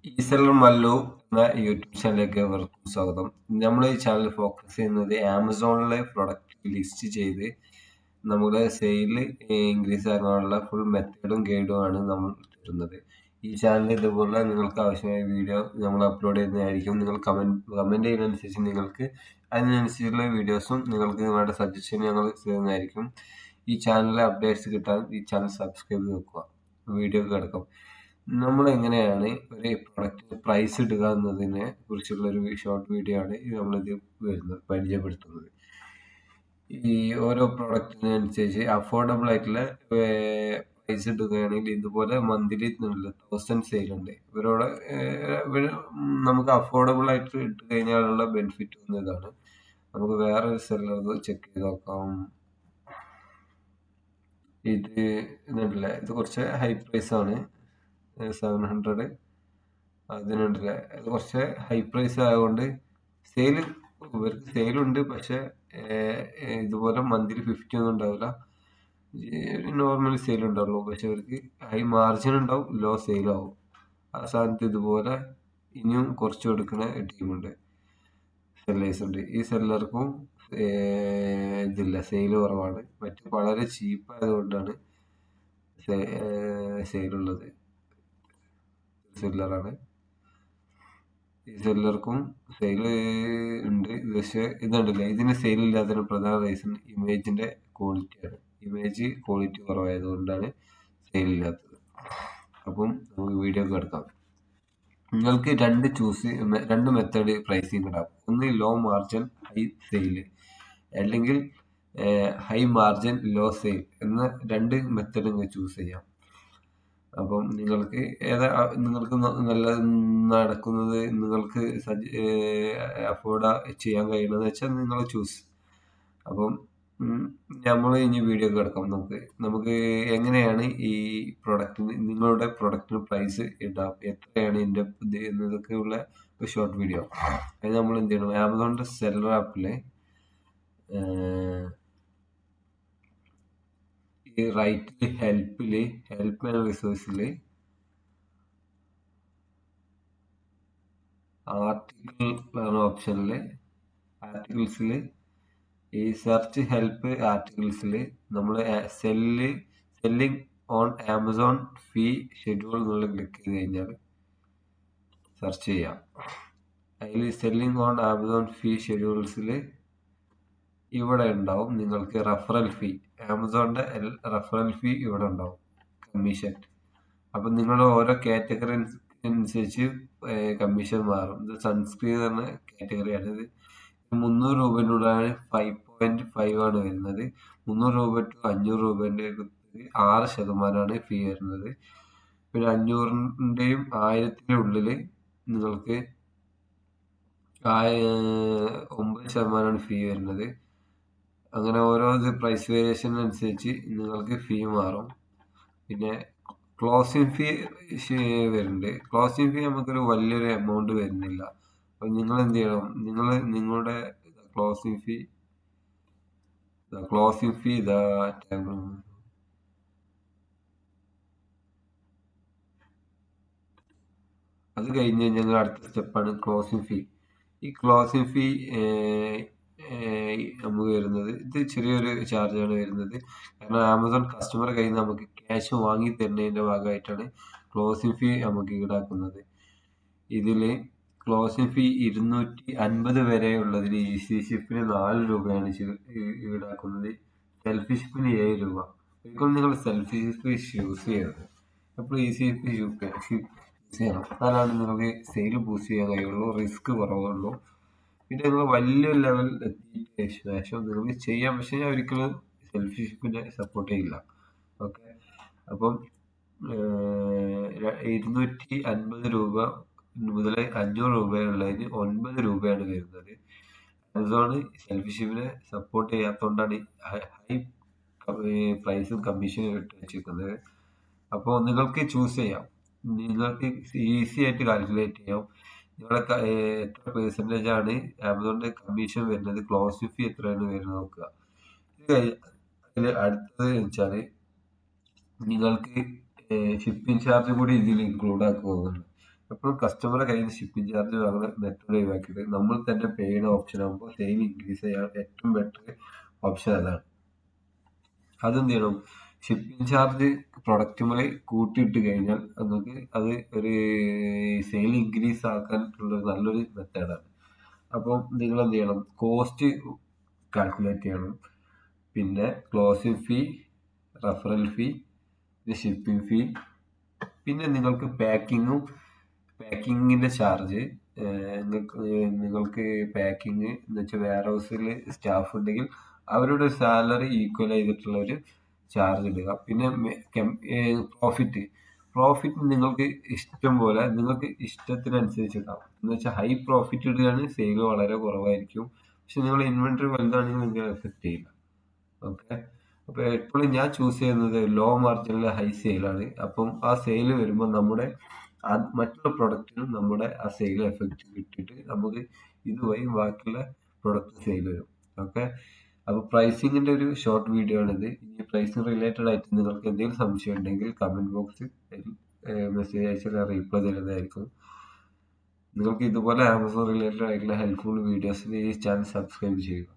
ഈസെല്ലർ മല്ലു എന്ന യൂട്യൂബ് ചാനലിലേക്ക് ഏവർക്കും സ്വാഗതം. നമ്മൾ ഈ ചാനൽ ഫോക്കസ് ചെയ്യുന്നത് ആമസോണിലെ പ്രൊഡക്റ്റ് ലിസ്റ്റ് ചെയ്ത് നമ്മുടെ സെയിൽ ഇൻക്രീസ് ആക്കാനുള്ള ഫുൾ മെത്തേഡും ഗൈഡും ആണ് നമ്മൾ തരുന്നത്. ഈ ചാനൽ ഇതുപോലെ നിങ്ങൾക്ക് ആവശ്യമായ വീഡിയോ നമ്മൾ അപ്ലോഡ് ചെയ്യുന്നതായിരിക്കും. നിങ്ങൾ കമൻറ്റ് ചെയ്യുന്നതനുസരിച്ച് നിങ്ങൾക്ക് അതിനനുസരിച്ചുള്ള വീഡിയോസും നിങ്ങൾക്ക് നിങ്ങളുടെ സജഷൻ ഞങ്ങൾ തരുന്നതായിരിക്കും. ഈ ചാനലിലെ അപ്ഡേറ്റ്സ് കിട്ടാൻ ഈ ചാനൽ സബ്സ്ക്രൈബ് ചെയ്ത് വെക്കുക. വീഡിയോ കിടക്കും. നമ്മൾ എങ്ങനെയാണ് ഒരു പ്രൊഡക്റ്റിന് പ്രൈസ് ഇടുക എന്നതിനെ കുറിച്ചുള്ള ഒരു ഷോർട്ട് വീഡിയോ ആണ് നമ്മളിത് പരിചയപ്പെടുത്തുന്നത്. ഈ ഓരോ പ്രൊഡക്റ്റിനനുസരിച്ച് അഫോർഡബിൾ ആയിട്ടുള്ള പ്രൈസ് ഇടുകയാണെങ്കിൽ ഇതുപോലെ മന്ത്ലി 1000 സെയിൽ ഉണ്ട്. ഇവരോട് നമുക്ക് അഫോർഡബിൾ ആയിട്ട് ഇട്ട് കഴിഞ്ഞാലുള്ള ബെനിഫിറ്റ് വന്ന ഇതാണ്. നമുക്ക് വേറൊരു സെല്ലർ ചെക്ക് ചെയ്ത് നോക്കാം. ഇതുണ്ടല്ലേ, ഇത് കുറച്ച് ഹൈ പ്രൈസ് ആണ്. 700 അതിനുണ്ടല്ലേ, അത് കുറച്ച് ഹൈ പ്രൈസ് ആയതുകൊണ്ട് ഇവർക്ക് സെയിലുണ്ട്. പക്ഷെ ഇതുപോലെ മന്ത്ലി 50 ഒന്നും ഉണ്ടാവില്ല. ഒരു നോർമൽ സെയിൽ ഉണ്ടാവുള്ളൂ. പക്ഷെ ഇവർക്ക് ഹൈ മാർജിൻ ഉണ്ടാവും, ലോ സെയിലാവും. ആ സ്ഥാനത്ത് ഇതുപോലെ ഇനിയും കുറച്ച് കൊടുക്കുന്ന ടീമുണ്ട്, സെല്ലേഴ്സ് ഉണ്ട്. ഈ സെല്ലർക്കും ഇതില്ല, സെയിൽ കുറവാണ്. മറ്റു വളരെ ചീപ്പ് ആയതുകൊണ്ടാണ് സെയിലുള്ളത്. സെല്ലറാണ്. ഈ സെല്ലർക്കും സെയിൽ ഉണ്ട്. പക്ഷെ ഇതുണ്ടല്ലേ, ഇതിന് സെയിൽ ഇല്ലാത്തതിന് പ്രധാന റീസൺ ഇമേജിന്റെ ക്വാളിറ്റിയാണ്. ഇമേജ് ക്വാളിറ്റി കുറവായതുകൊണ്ടാണ് സെയിൽ ഇല്ലാത്തത്. അപ്പം നമുക്ക് വീഡിയോ കിടക്കാം. നിങ്ങൾക്ക് രണ്ട് മെത്തേഡ് പ്രൈസിങ് ഇടാം. ഒന്ന് ലോ മാർജിൻ ഹൈ സെയിൽ, അല്ലെങ്കിൽ ഹൈ മാർജിൻ ലോ സെയിൽ എന്ന രണ്ട് മെത്തേഡ് നിങ്ങൾക്ക് ചൂസ് ചെയ്യാം. അപ്പം നിങ്ങൾക്ക് നിങ്ങൾക്ക് നല്ല നടക്കുന്നത്, നിങ്ങൾക്ക് അഫോർഡ് ചെയ്യാൻ കഴിയുന്നത് വെച്ചാൽ നിങ്ങൾ ചൂസ്. അപ്പം നമ്മൾ ഇനി വീഡിയോ കിടക്കാം. നമുക്ക് എങ്ങനെയാണ് ഈ നിങ്ങളുടെ പ്രൊഡക്റ്റിന് പ്രൈസ് ഇടാം, എത്രയാണ് ഇതിൻ്റെ എന്നതൊക്കെ ഉള്ള ഒരു ഷോർട്ട് വീഡിയോ. അത് നമ്മൾ എന്ത് ചെയ്യണം, ആമസോണിൻ്റെ സെല്ലർ ആപ്പില് ഈ റൈറ്റ് ഹെൽപ്പ് ആൻഡ് റിസോഴ്സിൽ ആർട്ടിക്കിൾ എന്ന ഓപ്ഷനിൽ ആർട്ടിക്കിൾസിൽ ഈ സെർച്ച് ഹെൽപ്പ് ആർട്ടിക്കിൾസിൽ നമ്മൾ selling on Amazon fee schedule എന്നുള്ള ക്ലിക്ക് ചെയ്ത് കഴിഞ്ഞാൽ സെർച്ച് ചെയ്യാം. അതിൽ സെല്ലിംഗ് ഓൺ ആമസോൺ ഫീ ഷെഡ്യൂൾസിൽ ഇവിടെ ഉണ്ടാവും നിങ്ങൾക്ക് റെഫറൽ ഫീ. ആമസോണിൻ്റെ റെഫറൽ ഫീ ഇവിടെ ഉണ്ടാവും, കമ്മീഷൻ. അപ്പം നിങ്ങളുടെ ഓരോ കാറ്റഗറി അനുസരിച്ച് കമ്മീഷൻ മാറും. ഇത് സൺസ്ക്രീൻ എന്ന കാറ്റഗറിയാണ്. ഇത് 300 രൂപേൻ്റെയാണ് 5.5 ആണ് വരുന്നത്. 300 രൂപ ടു 500 രൂപേൻ്റെ 6% ഫീ വരുന്നത്. പിന്നെ 500ൻ്റെയും 1000ൻ്റെ ഉള്ളിൽ നിങ്ങൾക്ക് 9% ഫീ വരുന്നത്. അങ്ങനെ ഓരോ പ്രൈസ് വേരിയേഷൻ അനുസരിച്ച് നിങ്ങൾക്ക് ഫീ മാറും. പിന്നെ ക്ലോസിംഗ് ഫീ വരുന്നുണ്ട്. ക്ലോസിംഗ് ഫീ നമുക്കൊരു വലിയൊരു എമൗണ്ട് വരുന്നില്ല. അപ്പം നിങ്ങൾ എന്ത് ചെയ്യണം, നിങ്ങളുടെ ക്ലോസിംഗ് ഫീ അത് കഴിഞ്ഞ് കഴിഞ്ഞാൽ അടുത്ത സ്റ്റെപ്പാണ് ക്ലോസിംഗ് ഫീ. ഈ ക്ലോസിംഗ് ഫീ നമുക്ക് വരുന്നത്, ഇത് ചെറിയൊരു ചാർജാണ് വരുന്നത്. കാരണം ആമസോൺ കസ്റ്റമർ കയ്യിൽ നിന്ന് നമുക്ക് ക്യാഷ് വാങ്ങി തരുന്നതിൻ്റെ ഭാഗമായിട്ടാണ് ക്ലോസിംഗ് ഫീ നമുക്ക് ഈടാക്കുന്നത്. ഇതിൽ ക്ലോസിംഗ് ഫീ 250 വരെ ഉള്ളതിന് ഈസി ഷിപ്പിന് 4 രൂപയാണ് ഈടാക്കുന്നത്. സെൽഫി ഷിപ്പിന് 7 രൂപ. ഒരിക്കലും നിങ്ങൾ സെൽഫി ഷിപ്പ് യൂസ് ചെയ്യരുത്. എപ്പോഴും ഈസി ഷിപ്പ് യൂസ് ചെയ്യണം. എന്നാലാണ് നിങ്ങൾക്ക് സെയിൽ ബൂസ്റ്റ് ചെയ്യാൻ കഴിയുള്ളൂ, റിസ്ക് കുറവുള്ളൂ. പിന്നെ നിങ്ങൾ വലിയൊരു ലെവൽ എത്തിയ ശേഷം നിങ്ങൾക്ക് ചെയ്യാം. പക്ഷെ ഞാൻ ഒരിക്കലും സെൽഫി ഷിപ്പിനെ സപ്പോർട്ട് ചെയ്യില്ല. ഓക്കെ, അപ്പം 250 രൂപ മുതൽ 500 രൂപയുള്ളതിന് 9 രൂപയാണ് വരുന്നത്. ആമസോൺ സെൽഫി ഷിപ്പിനെ സപ്പോർട്ട് ചെയ്യാത്തതുകൊണ്ടാണ് ഹൈ പ്രൈസും കമ്മീഷനും ഇട്ട് വെച്ചിരിക്കുന്നത്. അപ്പോൾ നിങ്ങൾക്ക് ചൂസ് ചെയ്യാം. നിങ്ങൾക്ക് ഈസി ആയിട്ട് കാൽക്കുലേറ്റ് ചെയ്യാം. നിങ്ങളുടെ എത്ര പെർസെൻറ്റേജ് ആണ് ആമസോണിൻ്റെ കമ്മീഷൻ വരുന്നത്, ക്ലോസിംഗ് ഫീ എത്രയാണ് വരുന്നത് നോക്കുക. ഇതിൽ അടുത്തത് വെച്ചാൽ നിങ്ങൾക്ക് ഷിപ്പിംഗ് ചാർജ് കൂടി ഇതിൽ ഇൻക്ലൂഡ് ആക്കുന്നുണ്ട്. എപ്പോഴും കസ്റ്റമറെ കയ്യിൽ നിന്ന് ഷിപ്പിംഗ് ചാർജ് വാങ്ങുന്ന മെത്തേഡ് ഒഴിവാക്കിയിട്ട് നമ്മൾ തന്നെ പെയ്ഡ് ഓപ്ഷൻ ആകുമ്പോൾ സെയിൽ ഇൻക്രീസ് ചെയ്യാൻ ഏറ്റവും ബെറ്റർ ഓപ്ഷൻ അതാണ്. അതെന്ത് ചെയ്യണം, ഷിപ്പിംഗ് ചാർജ് പ്രൊഡക്റ്റുമായി കൂട്ടിയിട്ട് കഴിഞ്ഞാൽ നമുക്ക് അത് ഒരു സെയിൽ ഇൻക്രീസ് ആക്കാൻ ഉള്ള നല്ലൊരു മെത്തേഡാണ്. അപ്പം നിങ്ങൾ എന്ത് ചെയ്യണം, കോസ്റ്റ് കാൽക്കുലേറ്റ് ചെയ്യണം, പിന്നെ ക്ലോസിംഗ് ഫീ, റഫറൽ ഫീ, ഷിപ്പിംഗ് ഫീ, പിന്നെ നിങ്ങൾക്ക് പാക്കിങ്ങിന്റെ ചാർജ്, നിങ്ങൾക്ക് പാക്കിങ് എന്ന് വെച്ചാൽ വെയർ ഹൗസിൽ സ്റ്റാഫ് ഉണ്ടെങ്കിൽ അവരുടെ സാലറി ഈക്വൽ ചെയ്തിട്ടുള്ള ഒരു ചാർജ് ഇടുക. പിന്നെ പ്രോഫിറ്റ് നിങ്ങൾക്ക് ഇഷ്ടം പോലെ, നിങ്ങൾക്ക് ഇഷ്ടത്തിനനുസരിച്ച് ഇടാം. എന്ന് വെച്ചാൽ ഹൈ പ്രോഫിറ്റ് ഇടുകയാണെങ്കിൽ സെയിൽ വളരെ കുറവായിരിക്കും. പക്ഷെ നിങ്ങൾ ഇൻവെന്ററി വലുതാണെങ്കിൽ നിങ്ങൾക്ക് എഫക്ട് ചെയ്യില്ല. ഓക്കെ, അപ്പൊ എപ്പോഴും ഞാൻ ചൂസ് ചെയ്യുന്നത് ലോ മാർജിനിൽ ഹൈ സെയിലാണ്. അപ്പം ആ സെയിൽ വരുമ്പോൾ നമ്മുടെ മറ്റുള്ള പ്രൊഡക്റ്റിനും നമ്മുടെ ആ സെയിൽ എഫക്റ്റ് കിട്ടിയിട്ട് നമുക്ക് ഇതുവഴി ബാക്കിയുള്ള പ്രൊഡക്റ്റ് സെയിൽ വരും. ഓക്കെ, അപ്പൊ പ്രൈസിങ്ങിന്റെ ഒരു ഷോർട്ട് വീഡിയോ ആണിത്. ഇനി പ്രൈസിങ് റിലേറ്റഡ് ആയിട്ട് നിങ്ങൾക്ക് എന്തെങ്കിലും സംശയം ഉണ്ടെങ്കിൽ കമന്റ് ബോക്സിൽ മെസ്സേജ് അയച്ചാൽ റീപ്ലൈ തരുന്നതായിരിക്കും. നിങ്ങൾക്ക് ഇതുപോലെ ആമസോൺ റിലേറ്റഡ് ആയിട്ടുള്ള ഹെൽപ്ഫുൾ വീഡിയോസിന് ഈ ചാനൽ സബ്സ്ക്രൈബ് ചെയ്യുക.